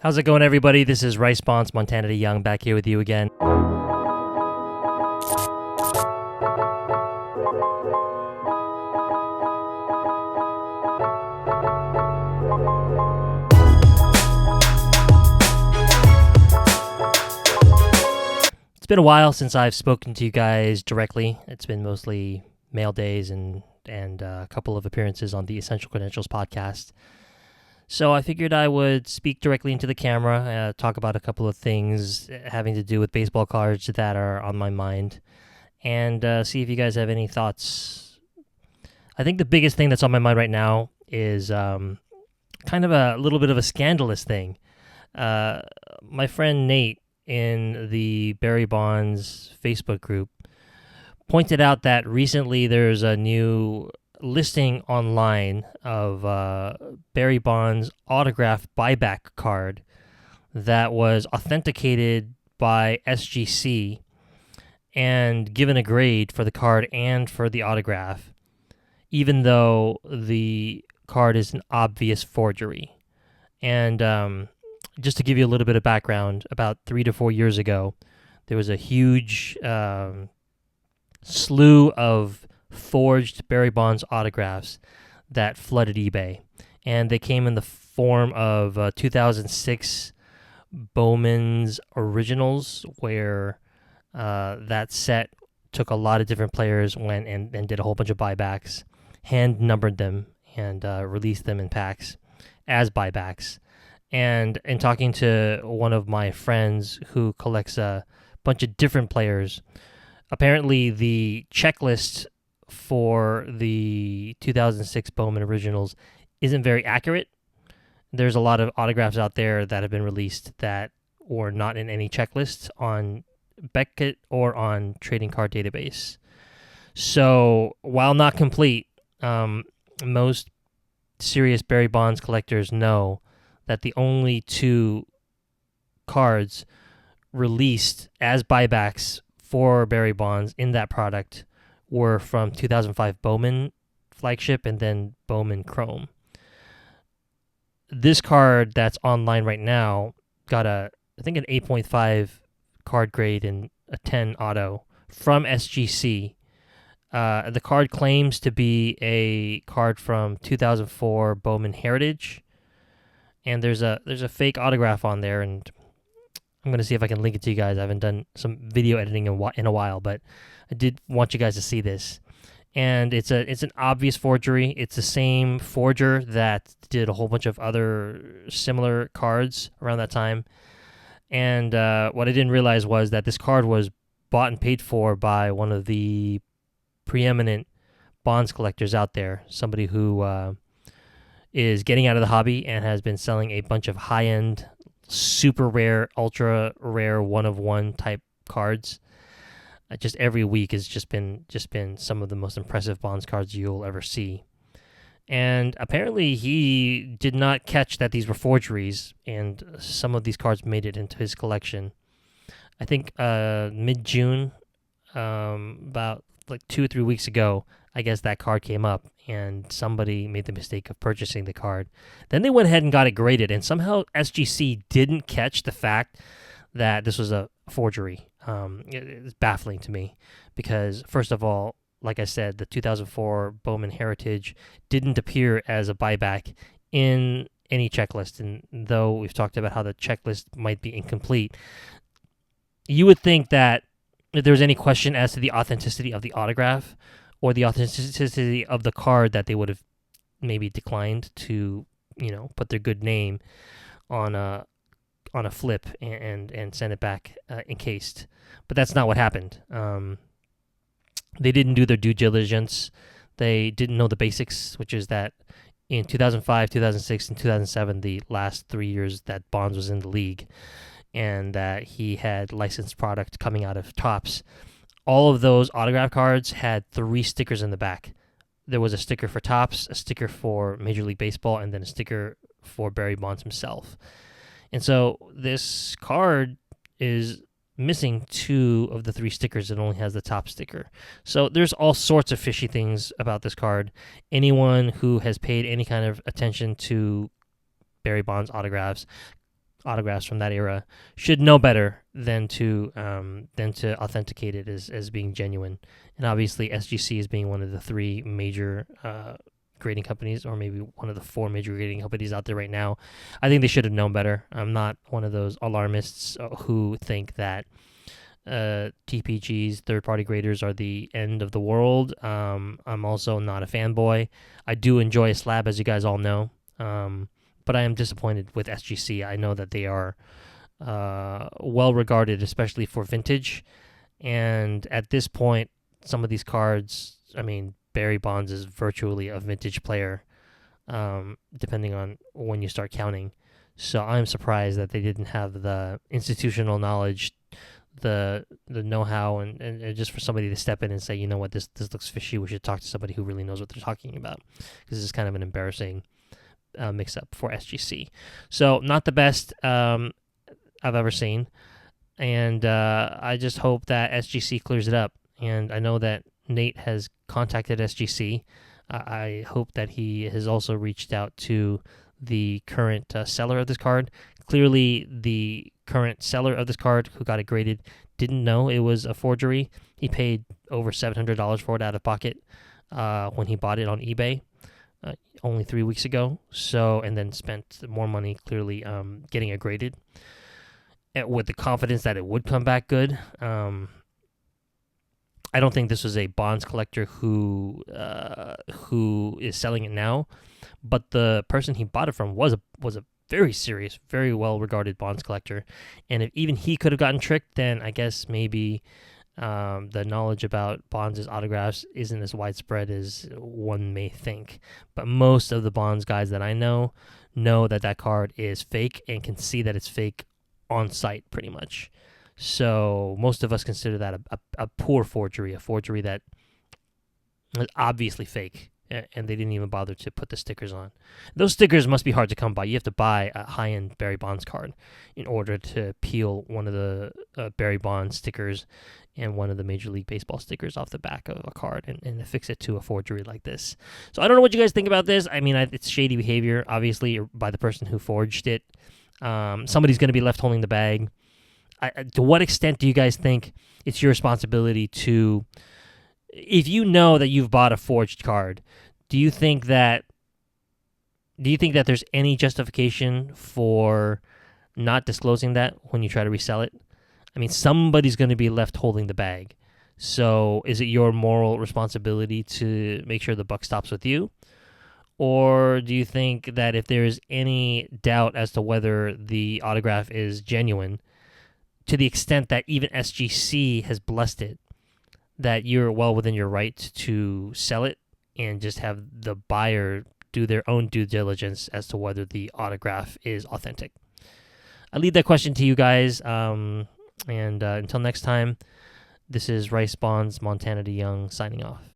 How's it going, everybody? This is Rice Bonds, Montana Young, back here with you again. It's been a while since I've spoken to you guys directly. It's been mostly mail days and a couple of appearances on the Essential Credentials podcast. So I figured I would speak directly into the camera, talk about a couple of things having to do with baseball cards that are on my mind, and see if you guys have any thoughts. I think the biggest thing that's on my mind right now is kind of a little bit of a scandalous thing. My friend Nate in the Barry Bonds Facebook group pointed out that recently there's a new listing online of Barry Bonds' autograph buyback card that was authenticated by SGC and given a grade for the card and for the autograph, even though the card is an obvious forgery. And just to give you a little bit of background, about 3 to 4 years ago, there was a huge slew of forged Barry Bonds autographs that flooded eBay, and they came in the form of 2006 Bowman's Originals, where that set took a lot of different players, went and did a whole bunch of buybacks, hand numbered them, and released them in packs as buybacks. And in talking to one of my friends who collects a bunch of different players, apparently the checklist for the 2006 Bowman Originals isn't very accurate. There's a lot of autographs out there that have been released that were not in any checklist on Beckett or on Trading Card Database. So while not complete, most serious Barry Bonds collectors know that the only two cards released as buybacks for Barry Bonds in that product were from 2005 Bowman Flagship and then Bowman Chrome. This card that's online right now got I think an 8.5 card grade and a 10 auto from SGC. The card claims to be a card from 2004 Bowman Heritage, and there's a fake autograph on there, and I'm going to see if I can link it to you guys. I haven't done some video editing in a while, but I did want you guys to see this. And it's an obvious forgery. It's the same forger that did a whole bunch of other similar cards around that time. And what I didn't realize was that this card was bought and paid for by one of the preeminent bonds collectors out there, somebody who is getting out of the hobby and has been selling a bunch of high-end, super rare, ultra rare, one-of-one type cards. Just every week has just been some of the most impressive Bonds cards you'll ever see. And apparently he did not catch that these were forgeries, and some of these cards made it into his collection. I think mid-June, about like 2 or 3 weeks ago, I guess that card came up, and somebody made the mistake of purchasing the card. Then they went ahead and got it graded, and somehow SGC didn't catch the fact that this was a forgery. It's baffling to me because, first of all, like I said, the 2004 Bowman Heritage didn't appear as a buyback in any checklist, and though we've talked about how the checklist might be incomplete, you would think that if there was any question as to the authenticity of the autograph or the authenticity of the card, that they would have maybe declined to, put their good name on a flip and send it back encased. But that's not what happened. They didn't do their due diligence. They didn't know the basics, which is that in 2005, 2006, and 2007, the last 3 years that Bonds was in the league, and that he had licensed product coming out of Topps, all of those autograph cards had 3 stickers in the back. There was a sticker for Topps, a sticker for Major League Baseball, and then a sticker for Barry Bonds himself. And so this card is missing 2 of the 3 stickers. It only has the top sticker. So there's all sorts of fishy things about this card. Anyone who has paid any kind of attention to Barry Bonds autographs autographs from that era should know better than to authenticate it as being genuine. And obviously, SGC is being one of the three major grading companies, or maybe one of the four major grading companies out there right now. I think they should have known better. I'm not one of those alarmists who think that TPGs, third-party graders, are the end of the world. I'm also not a fanboy. I do enjoy a slab, as you guys all know. But I am disappointed with SGC. I know that they are well regarded, especially for vintage. And at this point, some of these cards, I mean, Barry Bonds is virtually a vintage player, depending on when you start counting. So I'm surprised that they didn't have the institutional knowledge, the know-how, and just for somebody to step in and say, you know what, this looks fishy. We should talk to somebody who really knows what they're talking about, because this is kind of an embarrassing mix-up for SGC. So not the best I've ever seen, and I just hope that SGC clears it up. And I know that Nate has contacted SGC. I hope that he has also reached out to the current seller of this card. Clearly, the current seller of this card who got it graded didn't know it was a forgery. He paid over $700 for it out of pocket when he bought it on eBay only 3 weeks ago. So, and then spent more money clearly getting it graded with the confidence that it would come back good. I don't think this was a Bonds collector who is selling it now, but the person he bought it from was a very serious, very well regarded Bonds collector, and if even he could have gotten tricked, then I guess maybe the knowledge about Bonds' autographs isn't as widespread as one may think. But most of the Bonds guys that I know that card is fake and can see that it's fake on sight, pretty much. So most of us consider that a poor forgery, a forgery that is obviously fake, and they didn't even bother to put the stickers on. Those stickers must be hard to come by. You have to buy a high-end Barry Bonds card in order to peel one of the Barry Bonds stickers and one of the Major League Baseball stickers off the back of a card and affix it to a forgery like this. So I don't know what you guys think about this. I mean, it's shady behavior, obviously, by the person who forged it. Somebody's going to be left holding the bag. To what extent do you guys think it's your responsibility to, if you know that you've bought a forged card, do you think that there's any justification for not disclosing that when you try to resell it? I mean, somebody's going to be left holding the bag. So is it your moral responsibility to make sure the buck stops with you? Or do you think that if there's any doubt as to whether the autograph is genuine, to the extent that even SGC has blessed it, that you're well within your right to sell it and just have the buyer do their own due diligence as to whether the autograph is authentic? I leave that question to you guys. And until next time, this is Rice Bonds, Montana DeYoung signing off.